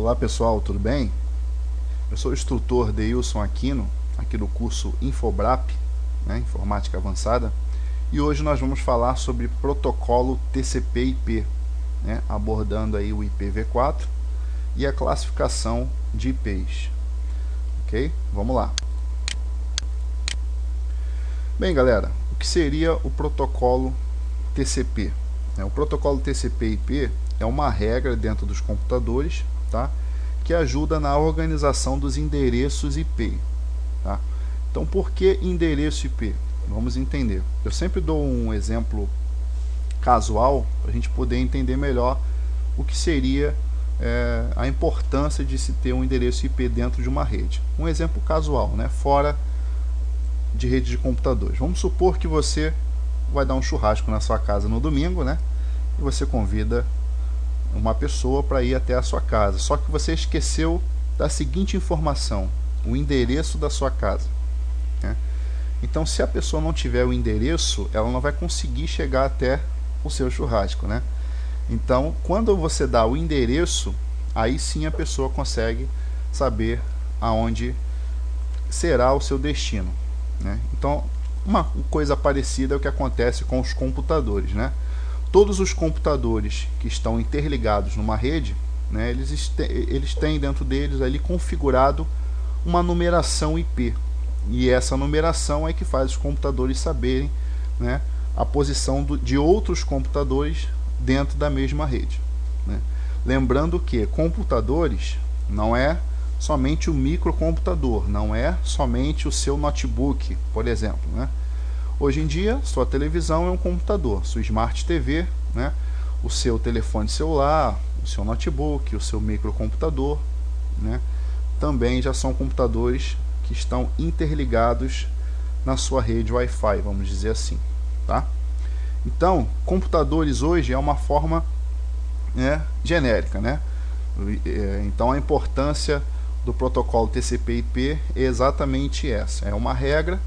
Olá pessoal, tudo bem? Eu sou o instrutor Deilson Aquino, aqui do curso Infobrap, Informática Avançada, e hoje nós vamos falar sobre protocolo TCP/IP, abordando aí o IPv4 e a classificação de IPs. Ok? Vamos lá. Bem, galera, o que seria o protocolo TCP? O protocolo TCP/IP é uma regra dentro dos computadores, tá? Que ajuda na organização dos endereços IP. Tá? Então, por que endereço IP? Vamos entender. Eu sempre dou um exemplo casual para a gente poder entender melhor o que seria a importância de se ter um endereço IP dentro de uma rede. Um exemplo casual, fora de rede de computadores. Vamos supor que você vai dar um churrasco na sua casa no domingo, e você convida uma pessoa para ir até a sua casa. Só que você esqueceu da seguinte informação: o endereço da sua casa. Então, se a pessoa não tiver o endereço, ela não vai conseguir chegar até o seu churrasco. Então, quando você dá o endereço, aí sim a pessoa consegue saber aonde será o seu destino. Então, uma coisa parecida é o que acontece com os computadores. Todos os computadores que estão interligados numa rede, eles têm dentro deles ali configurado uma numeração IP. E essa numeração é que faz os computadores saberem a posição de outros computadores dentro da mesma rede. Lembrando que computadores não é somente o microcomputador, não é somente o seu notebook, por exemplo. Hoje em dia, sua televisão é um computador, sua Smart TV, o seu telefone celular, o seu notebook, o seu microcomputador, também já são computadores que estão interligados na sua rede Wi-Fi, vamos dizer assim. Tá? Então, computadores hoje é uma forma genérica. Então, a importância do protocolo TCP/IP é exatamente essa. É uma regra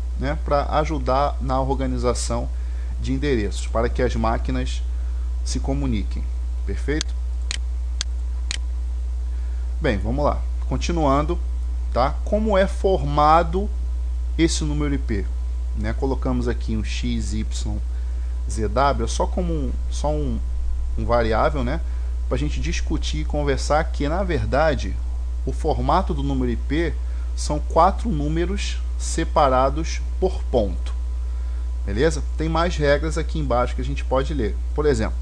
para ajudar na organização de endereços, para que as máquinas se comuniquem. Perfeito? Bem, vamos lá. Continuando, tá? Como é formado esse número IP? Colocamos aqui um XYZW, só como um variável, para a gente discutir e conversar que, na verdade, o formato do número IP são 4 números separados por ponto. Beleza? Tem mais regras aqui embaixo que a gente pode ler. Por exemplo,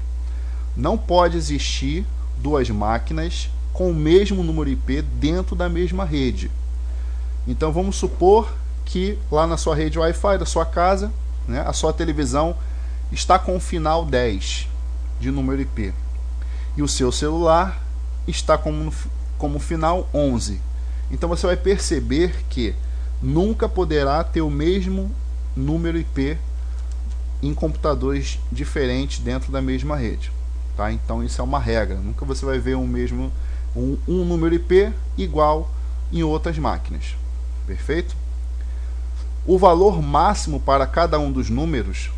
não pode existir duas máquinas com o mesmo número IP dentro da mesma rede. Então vamos supor que lá na sua rede Wi-Fi da sua casa, a sua televisão está com o final 10 de número IP. E o seu celular está como final 11. Então você vai perceber que nunca poderá ter o mesmo número IP em computadores diferentes dentro da mesma rede. Tá? Então isso é uma regra. Nunca você vai ver um número IP igual em outras máquinas. Perfeito? O valor máximo para cada um dos números,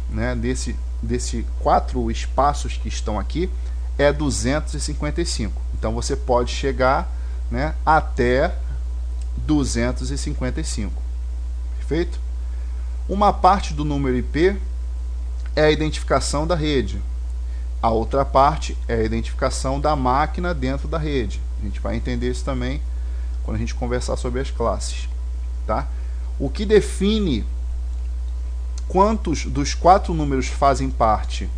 desse 4 espaços que estão aqui, é 255. Então você pode chegar até 255. Perfeito? Uma parte do número IP é a identificação da rede. A outra parte é a identificação da máquina dentro da rede. A gente vai entender isso também quando a gente conversar sobre as classes. Tá? O que define quantos dos 4 números fazem parte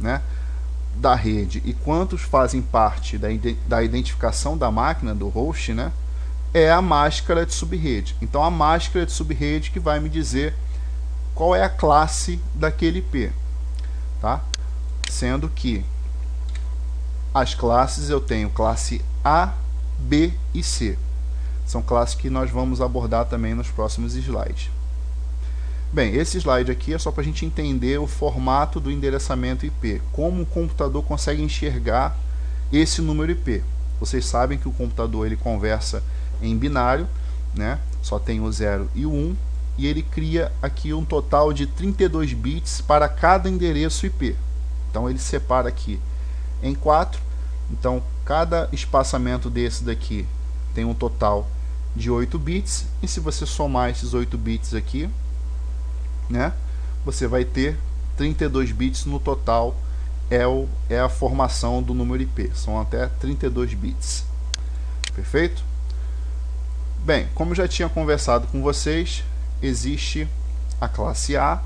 da rede e quantos fazem parte da identificação da máquina, do host, é a máscara de subrede. Então a máscara de subrede que vai me dizer qual é a classe daquele IP. Tá? Sendo que as classes eu tenho classe A, B e C. São classes que nós vamos abordar também nos próximos slides. Bem, esse slide aqui é só para a gente entender o formato do endereçamento IP. Como o computador consegue enxergar esse número IP. Vocês sabem que o computador ele conversa em binário, só tem o 0 e o 1, e ele cria aqui um total de 32 bits para cada endereço IP. Então ele separa aqui em 4. Então cada espaçamento desse daqui tem um total de 8 bits, e se você somar esses 8 bits aqui, né, você vai ter 32 bits no total, é a formação do número IP, são até 32 bits. Perfeito? Bem, como eu já tinha conversado com vocês, existe a classe A,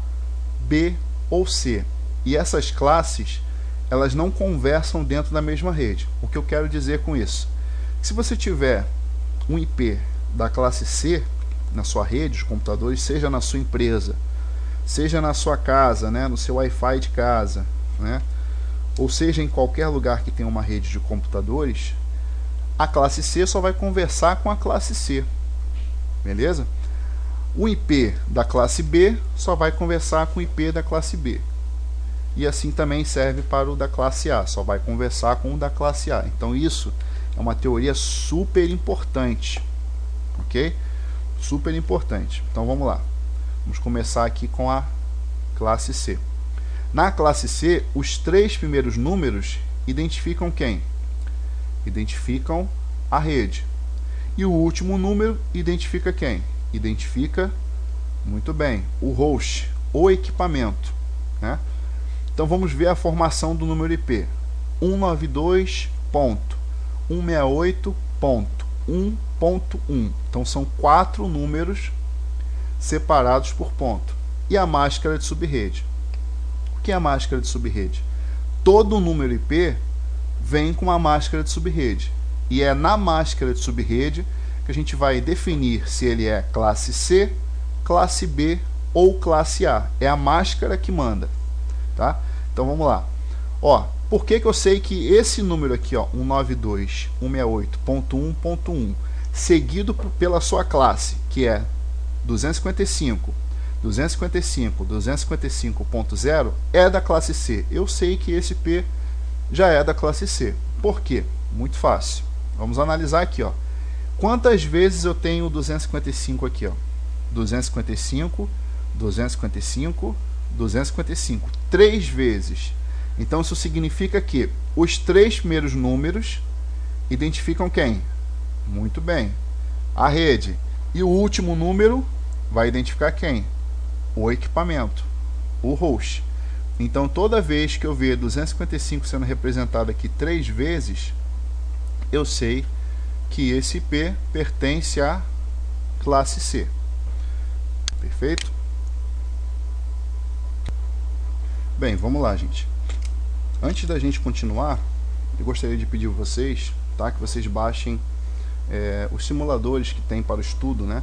B ou C, e essas classes, elas não conversam dentro da mesma rede. O que eu quero dizer com isso? Se você tiver um IP da classe C na sua rede de computadores, seja na sua empresa, seja na sua casa, né, no seu Wi-Fi de casa, né, ou seja em qualquer lugar que tenha uma rede de computadores, a classe C só vai conversar com a classe C, beleza? O IP da classe B só vai conversar com o IP da classe B. E assim também serve para o da classe A, só vai conversar com o da classe A. Então isso é uma teoria super importante, ok? Super importante. Então vamos lá. Vamos começar aqui com a classe C. Na classe C, os 3 primeiros números identificam quem? Identificam a rede. E o último número identifica quem? Identifica, muito bem, o host, o equipamento, né? Então vamos ver a formação do número IP. 192.168.1.1. Então são 4 números separados por ponto. E a máscara de subrede? O que é a máscara de subrede? Todo número IP vem com uma máscara de subrede. E é na máscara de subrede que a gente vai definir se ele é classe C, classe B ou classe A. É a máscara que manda, tá? Então vamos lá. Ó, por que eu sei que esse número aqui, ó, 192.168.1.1, seguido pela sua classe, que é 255.255.0, é da classe C. Eu sei que esse IP já é da classe C. Por quê? Muito fácil. Vamos analisar aqui, ó. Quantas vezes eu tenho 255 aqui, ó? 255, 255, 255. 3 vezes. Então isso significa que os 3 primeiros números identificam quem? Muito bem, a rede. E o último número vai identificar quem? O equipamento, o host. Então toda vez que eu ver 255 sendo representado aqui 3 vezes, eu sei que esse IP pertence à classe C. Perfeito? Bem, vamos lá, gente. Antes da gente continuar, eu gostaria de pedir a vocês, tá, que vocês baixem os simuladores que tem para o estudo, né?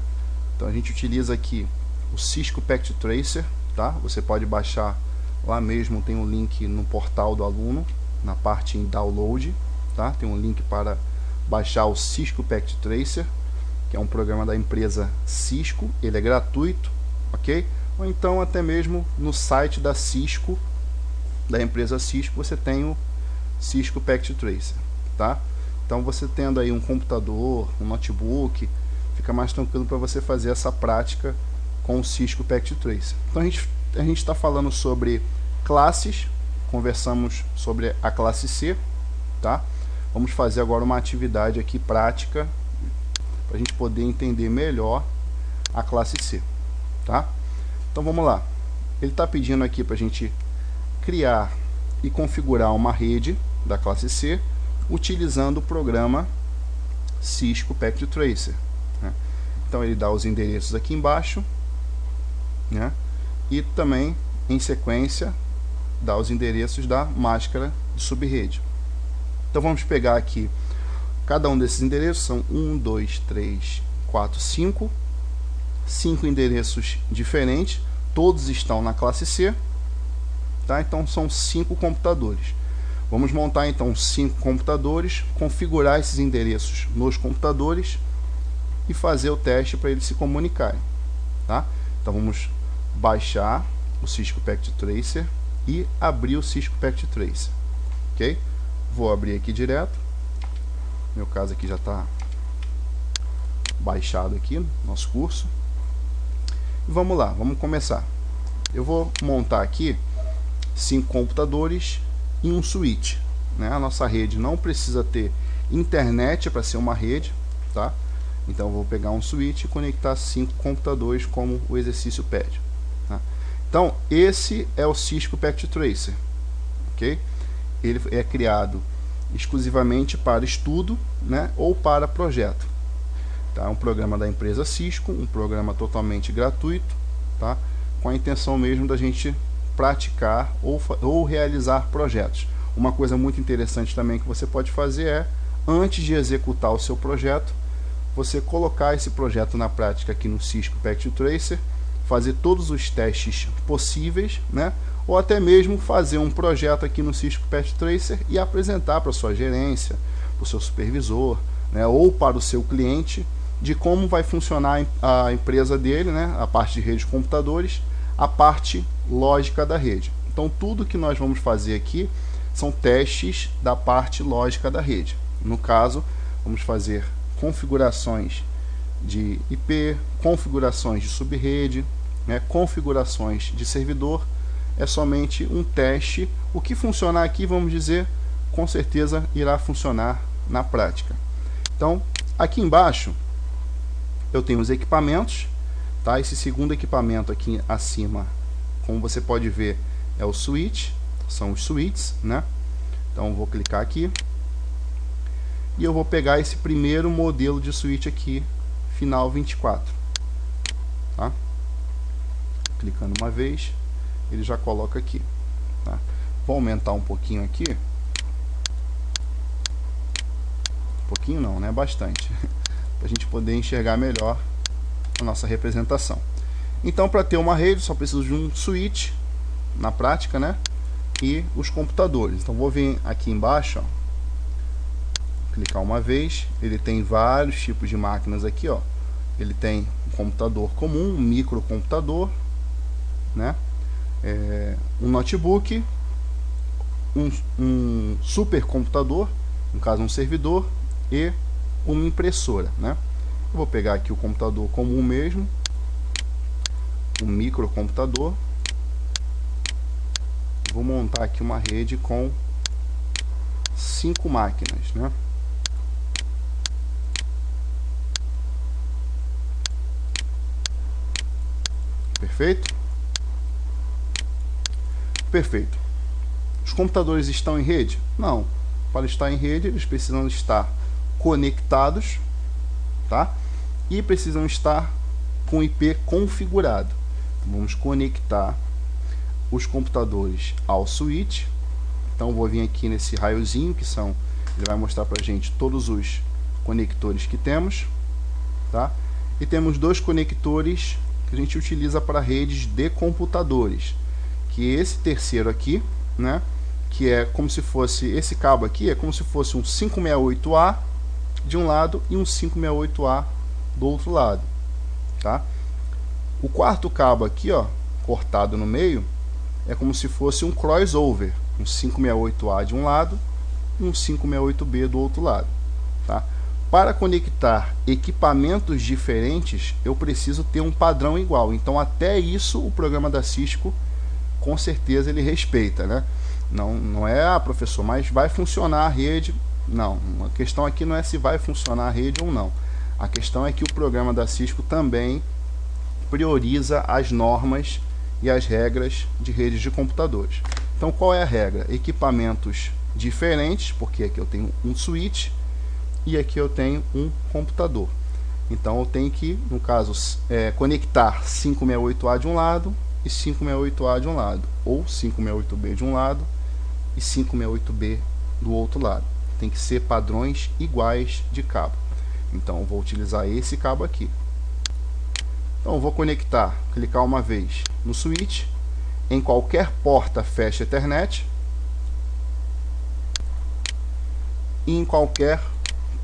Então a gente utiliza aqui o Cisco Packet Tracer, tá? Você pode baixar lá mesmo, tem um link no portal do aluno, na parte em download, tá? Tem um link para baixar o Cisco Packet Tracer, que é um programa da empresa Cisco, ele é gratuito, ok? Ou então até mesmo no site da Cisco, da empresa Cisco, você tem o Cisco Packet Tracer, tá? Então você tendo aí um computador, um notebook, fica mais tranquilo para você fazer essa prática com o Cisco Packet Tracer. Então a gente está falando sobre classes, conversamos sobre a classe C, tá? Vamos fazer agora uma atividade aqui prática para a gente poder entender melhor a classe C, tá? Então vamos lá. Ele está pedindo aqui para a gente criar e configurar uma rede da classe C utilizando o programa Cisco Packet Tracer, né? Então ele dá os endereços aqui embaixo, né? E também em sequência dá os endereços da máscara de subrede. Então vamos pegar aqui cada um desses endereços, são 1, 2, 3, 4, 5 endereços diferentes, todos estão na classe C, tá? Então são 5 computadores. Vamos montar então 5 computadores, configurar esses endereços nos computadores e fazer o teste para eles se comunicarem, tá? Então vamos baixar o Cisco Packet Tracer e abrir o Cisco Packet Tracer, ok? Vou abrir aqui direto, meu caso aqui já está baixado aqui no nosso curso. E vamos lá, vamos começar. Eu vou montar aqui 5 computadores em um switch, né? A nossa rede não precisa ter internet para ser uma rede, tá? Então eu vou pegar um switch e conectar 5 computadores como o exercício pede, tá? Então esse é o Cisco Packet Tracer, ok? Ele é criado exclusivamente para estudo, né, ou para projeto, tá? É um programa da empresa Cisco, um programa totalmente gratuito, tá? Com a intenção mesmo da gente praticar ou realizar projetos. Uma coisa muito interessante também que você pode fazer é, antes de executar o seu projeto, você colocar esse projeto na prática aqui no Cisco Packet Tracer, fazer todos os testes possíveis, né? Ou até mesmo fazer um projeto aqui no Cisco Packet Tracer e apresentar para a sua gerência, para o seu supervisor, né? Ou para o seu cliente, de como vai funcionar a empresa dele, né? A parte de rede de computadores, a parte lógica da rede. Então tudo que nós vamos fazer aqui são testes da parte lógica da rede. No caso, vamos fazer configurações de IP, configurações de subrede, né, configurações de servidor. É somente um teste. O que funcionar aqui, vamos dizer, com certeza irá funcionar na prática. Então, aqui embaixo eu tenho os equipamentos, tá? Esse segundo equipamento aqui acima, como você pode ver, é o switch, são os switches, né? Então eu vou clicar aqui e eu vou pegar esse primeiro modelo de switch aqui, final 24, tá? Clicando uma vez, ele já coloca aqui, tá? Vou aumentar um pouquinho aqui, um pouquinho não, né? Bastante, para a gente poder enxergar melhor a nossa representação. Então, para ter uma rede, só preciso de um switch, na prática, né? E os computadores. Então vou vir aqui embaixo, ó, clicar uma vez, ele tem vários tipos de máquinas aqui, ó. Ele tem um computador comum, um microcomputador, né? Um notebook, um supercomputador, no caso um servidor, e uma impressora, né? Eu vou pegar aqui o computador comum mesmo, um microcomputador. Vou montar aqui uma rede com 5 máquinas, né? Perfeito? Perfeito. Os computadores estão em rede? Não. Para estar em rede, eles precisam estar conectados, tá? E precisam estar com IP configurado. Então, vamos conectar os computadores ao switch. Então vou vir aqui nesse raiozinho que são, ele vai mostrar pra gente todos os conectores que temos, tá? E temos dois conectores que a gente utiliza para redes de computadores, que esse terceiro aqui, né, que é como se fosse, esse cabo aqui é como se fosse um 568A de um lado e um 568A do outro lado, tá? O quarto cabo aqui, ó, cortado no meio, é como se fosse um crossover, um 568A de um lado e um 568B do outro lado, tá? Para conectar equipamentos diferentes, eu preciso ter um padrão igual. Então até isso o programa da Cisco com certeza ele respeita, né? Não é, professor, mas vai funcionar a rede? Não, a questão aqui não é se vai funcionar a rede ou não. A questão é que o programa da Cisco também prioriza as normas e as regras de redes de computadores. Então qual é a regra? Equipamentos diferentes, porque aqui eu tenho um switch e aqui eu tenho um computador. Então eu tenho que, no caso, conectar 568A de um lado e 568A de um lado, ou 568B de um lado e 568B do outro lado. Tem que ser padrões iguais de cabo. Então eu vou utilizar esse cabo aqui. Então eu vou conectar, clicar uma vez no switch, em qualquer porta Fast Ethernet e em qualquer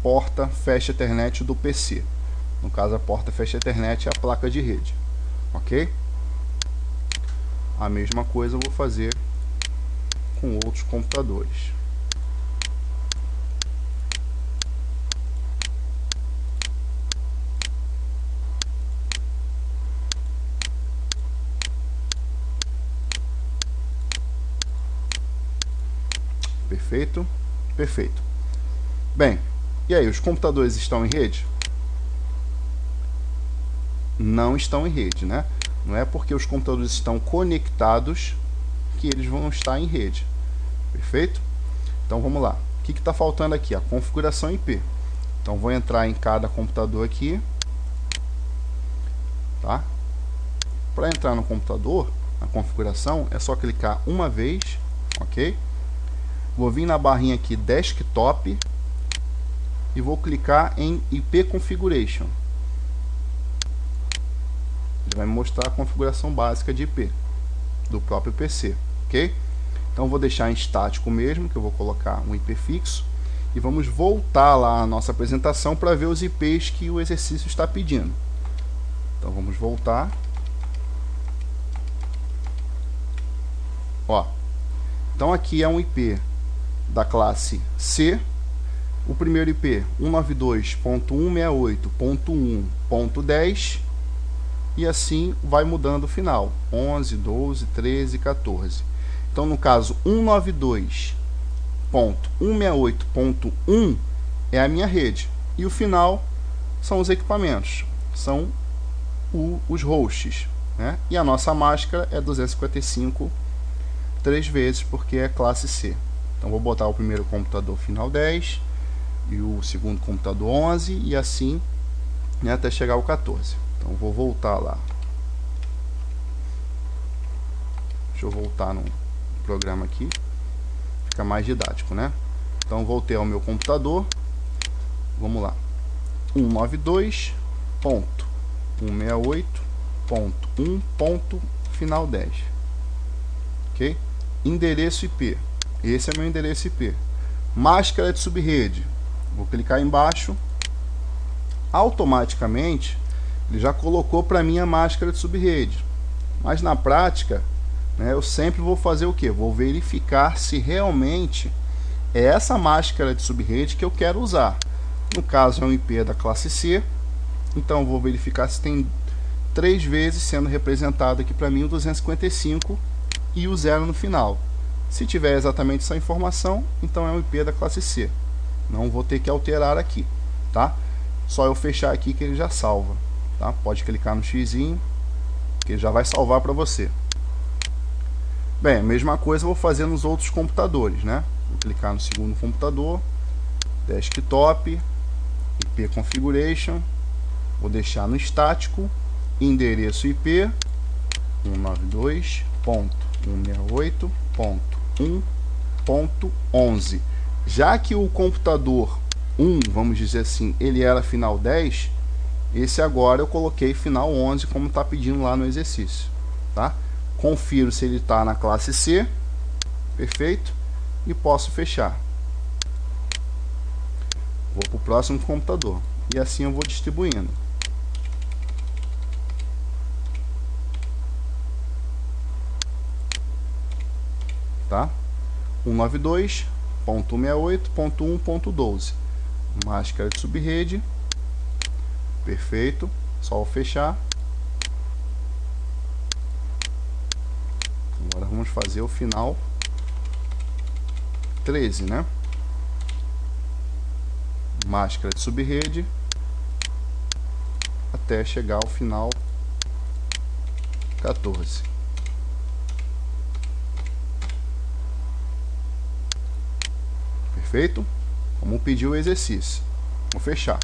porta Fast Ethernet do PC. No caso, a porta Fast Ethernet é a placa de rede, ok? A mesma coisa eu vou fazer com outros computadores. Perfeito? Perfeito. Bem, e aí, os computadores estão em rede? não estão em rede, né? Não é porque os computadores estão conectados que eles vão estar em rede. Perfeito? Então vamos lá. O que está faltando aqui? A configuração IP. Então vou entrar em cada computador aqui. Tá? Para entrar no computador, na configuração, é só clicar uma vez, ok? Vou vir na barrinha aqui Desktop e vou clicar em IP Configuration. Ele vai me mostrar a configuração básica de IP do próprio PC, ok? Então vou deixar em estático mesmo, que eu vou colocar um IP fixo, e vamos voltar lá à nossa apresentação para ver os IPs que o exercício está pedindo. Então vamos voltar. Ó, então aqui é um IP da classe C. O primeiro IP 192.168.1.10 e assim vai mudando o final, 11, 12, 13, 14. Então no caso 192.168.1 é a minha rede e o final são os equipamentos, são os hosts, né? E a nossa máscara é 255 3 vezes porque é classe C. Então vou botar o primeiro computador final 10 e o segundo computador 11 e assim, né, até chegar ao 14. Então vou voltar lá. Deixa eu voltar no programa aqui. Fica mais didático, né? Então voltei ao meu computador. Vamos lá. 192.168.1. Final 10. Ok? Endereço IP. Esse é meu endereço IP. Máscara de subrede. Vou clicar embaixo. Automaticamente ele já colocou para mim a máscara de subrede. Mas na prática, né, eu sempre vou fazer o que? Vou verificar se realmente é essa máscara de subrede que eu quero usar. No caso é um IP da classe C. Então vou verificar se tem 3 vezes sendo representado aqui para mim o 255 e o 0 no final. Se tiver exatamente essa informação, então é um IP da classe C. Não vou ter que alterar aqui, tá? Só eu fechar aqui que ele já salva, tá? Pode clicar no xizinho que ele já vai salvar para você. Bem, a mesma coisa eu vou fazer nos outros computadores, né? Vou clicar no segundo computador, Desktop, IP Configuration, vou deixar no estático, endereço IP 192.168.1.11. Já que o computador 1, vamos dizer assim, ele era final 10, esse agora eu coloquei final 11 como está pedindo lá no exercício, tá? Confiro se ele está na classe C, perfeito, e posso fechar. Vou para o próximo computador e assim eu vou distribuindo. Tá? 192.168.1.12. Máscara de subrede. Perfeito. Só eu fechar. Agora vamos fazer o final 13, né? Máscara de subrede até chegar ao final 14. Perfeito? Como pediu o exercício. Vou fechar.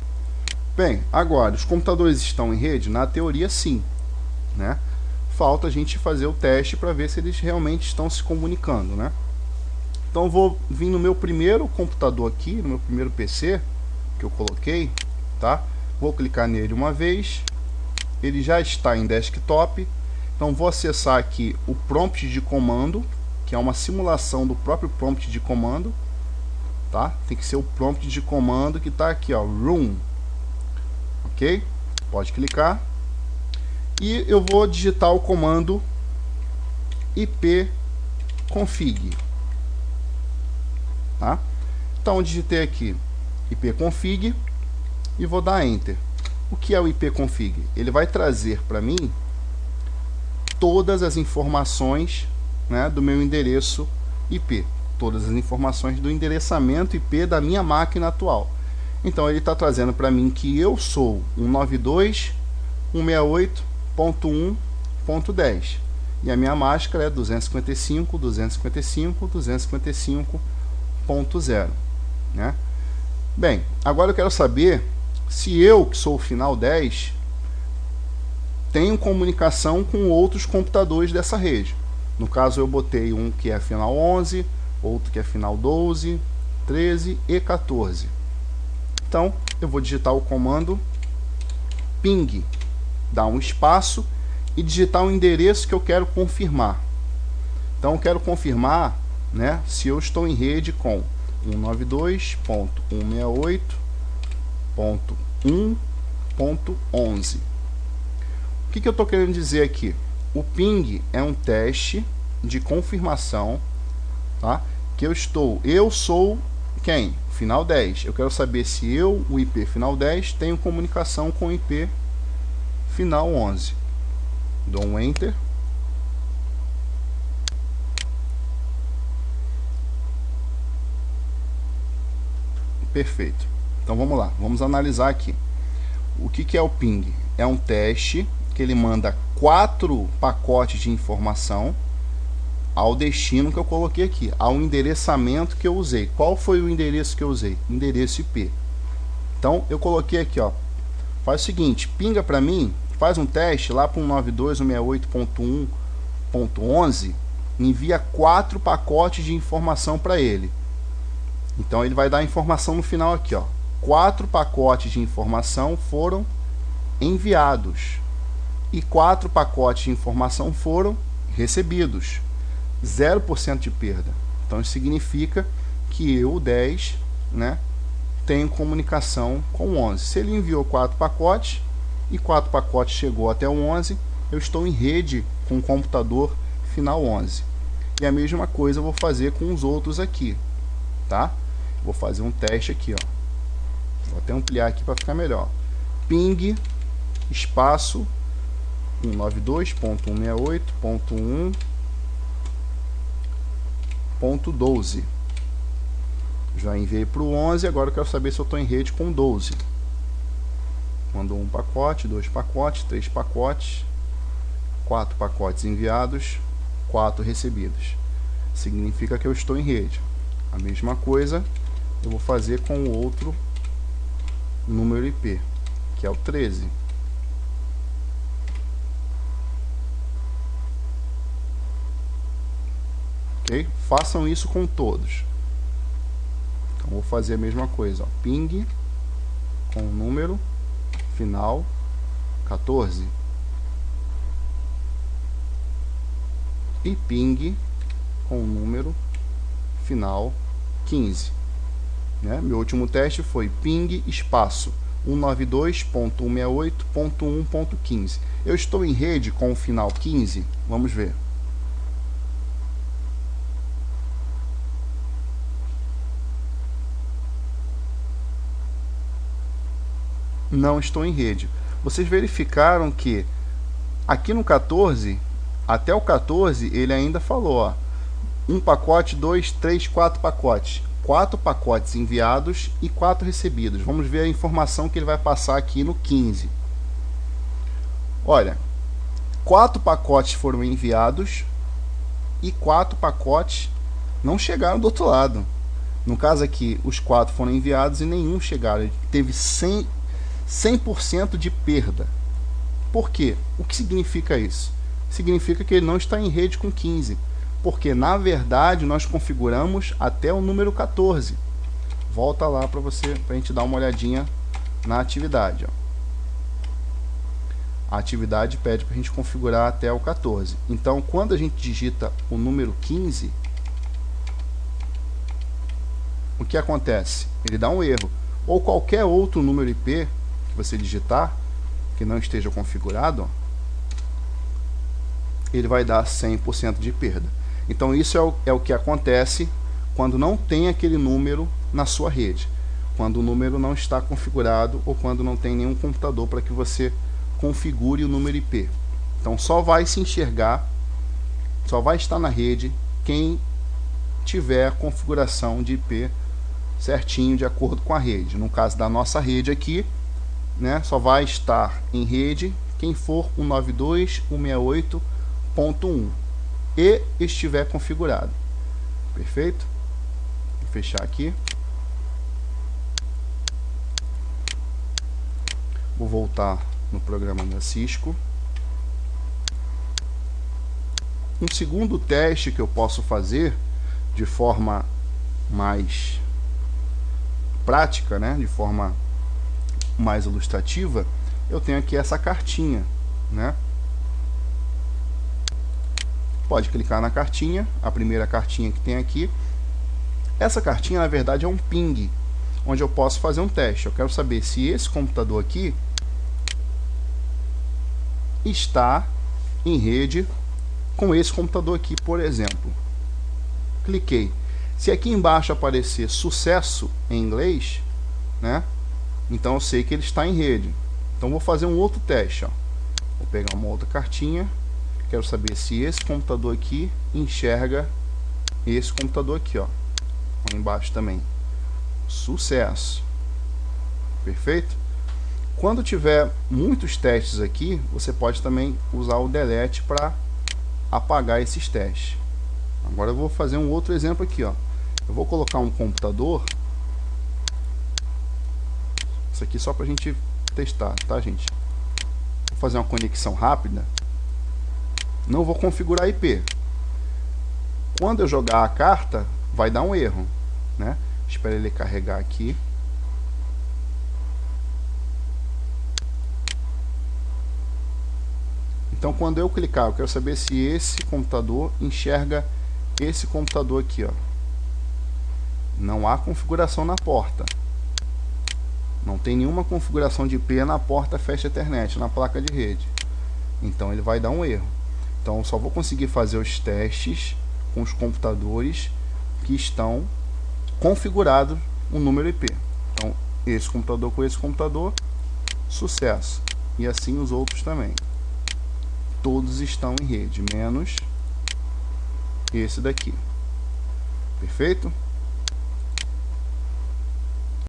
Bem, agora, os computadores estão em rede? Na teoria, sim, né? Falta a gente fazer o teste para ver se eles realmente estão se comunicando, né? Então, vou vir no meu primeiro computador aqui, no meu primeiro PC, que eu coloquei, tá? Vou clicar nele uma vez. Ele já está em desktop. Então, vou acessar aqui o prompt de comando, que é uma simulação do próprio prompt de comando. Tá? Tem que ser o prompt de comando que está aqui, ó, room, ok? Pode clicar e eu vou digitar o comando ipconfig, tá? Então digitei aqui ipconfig e vou dar enter. O que é o ipconfig? Ele vai trazer para mim todas as informações, né, do meu endereço IP. Todas as informações do endereçamento IP da minha máquina atual. Então ele está trazendo para mim que eu sou 192 168.1.10. E a minha máscara é 255.255.255.0, né? Bem, agora eu quero saber se eu, que sou o final 10, tenho comunicação com outros computadores dessa rede. No caso, eu botei um que é final 11, outro que é final 12, 13 e 14. Então, eu vou digitar o comando ping, dar um espaço e digitar o endereço que eu quero confirmar. Então, eu quero confirmar, né, se eu estou em rede com 192.168.1.11. O que eu estou querendo dizer aqui? O ping é um teste de confirmação, tá? Que eu sou quem? Final 10. Eu quero saber se eu, o IP final 10, tenho comunicação com o IP final 11. Dou um Enter. Perfeito. Então vamos lá, vamos analisar aqui. O que é o ping? É um teste que ele manda 4 pacotes de informação ao destino que eu coloquei aqui, ao endereçamento que eu usei. Qual foi o endereço que eu usei? Endereço IP. Então eu coloquei aqui, ó, faz o seguinte, pinga para mim, faz um teste lá para 192.168.1.11, envia 4 pacotes de informação para ele. Então ele vai dar a informação no final aqui, ó. 4 pacotes de informação foram enviados e 4 pacotes de informação foram recebidos. 0% de perda. Então isso significa que eu, o 10, né, tenho comunicação com o 11. Se ele enviou 4 pacotes e 4 pacotes chegou até o 11, eu estou em rede com o computador final 11. E a mesma coisa eu vou fazer com os outros aqui, tá? Vou fazer um teste aqui, ó. Vou até ampliar aqui para ficar melhor. Ping espaço 192.168.1.12. Já enviei para o 11, agora eu quero saber se eu estou em rede com 12. Mandou um pacote, 2 pacotes, 3 pacotes, 4 pacotes enviados, 4 recebidos. Significa que eu estou em rede. A mesma coisa eu vou fazer com o outro número IP, que é o 13. Ok? Façam isso com todos. Então vou fazer a mesma coisa, ó. Ping com o número final 14 e ping com o número final 15. Né? Meu último teste foi ping espaço 192.168.1.15. Eu estou em rede com o final 15? Vamos ver. Não estou em rede. Vocês verificaram que aqui no 14, até o 14, ele ainda falou, ó, um pacote, 2, 3, 4 pacotes. 4 pacotes enviados e 4 recebidos. Vamos ver a informação que ele vai passar aqui no 15. Olha, 4 pacotes foram enviados e 4 pacotes não chegaram do outro lado. No caso aqui, os 4 foram enviados e nenhum chegaram. Ele teve 100% de perda. Por quê? O que significa isso? Significa que ele não está em rede com 15. Porque, na verdade, nós configuramos até o número 14. Volta lá para a gente dar uma olhadinha na atividade. Ó. A atividade pede para a gente configurar até o 14. Então, quando a gente digita o número 15, o que acontece? Ele dá um erro. Ou qualquer outro número IP que você digitar, que não esteja configurado, ó, ele vai dar 100% de perda. Então isso é o que acontece quando não tem aquele número na sua rede, quando o número não está configurado ou quando não tem nenhum computador para que você configure o número IP. Então só vai se enxergar, só vai estar na rede quem tiver a configuração de IP certinho de acordo com a rede. No caso da nossa rede aqui, né, só vai estar em rede quem for 192.168.1 e estiver configurado. Perfeito? Vou fechar aqui. Vou voltar no programa da Cisco. Um segundo teste que eu posso fazer de forma mais prática, né, de forma mais ilustrativa, eu tenho aqui essa cartinha, né? Pode clicar na cartinha, a primeira cartinha que tem aqui. Essa cartinha, na verdade, é um ping, onde eu posso fazer um teste. Eu quero saber se esse computador aqui está em rede com esse computador aqui, por exemplo. Cliquei. Se aqui embaixo aparecer sucesso em inglês, né, então eu sei que ele está em rede. Então vou fazer um outro teste, ó. Vou pegar uma outra cartinha. Quero saber se esse computador aqui enxerga esse computador aqui, ó. Lá embaixo também. Sucesso. Perfeito? Quando tiver muitos testes aqui, você pode também usar o delete para apagar esses testes. Agora eu vou fazer um outro exemplo aqui, ó. Eu vou colocar um computador. Isso aqui só para a gente testar, tá, gente? Vou fazer uma conexão rápida. Não vou configurar IP. Quando eu jogar a carta, vai dar um erro, né? Espera ele carregar aqui. Então, quando eu clicar, eu quero saber se esse computador enxerga esse computador aqui, ó. Não há configuração na porta. Não tem nenhuma configuração de IP na porta Fast Ethernet, na placa de rede. Então, ele vai dar um erro. Então, eu só vou conseguir fazer os testes com os computadores que estão configurados o número IP. Então, esse computador com esse computador, sucesso. E assim os outros também. Todos estão em rede, menos esse daqui. Perfeito?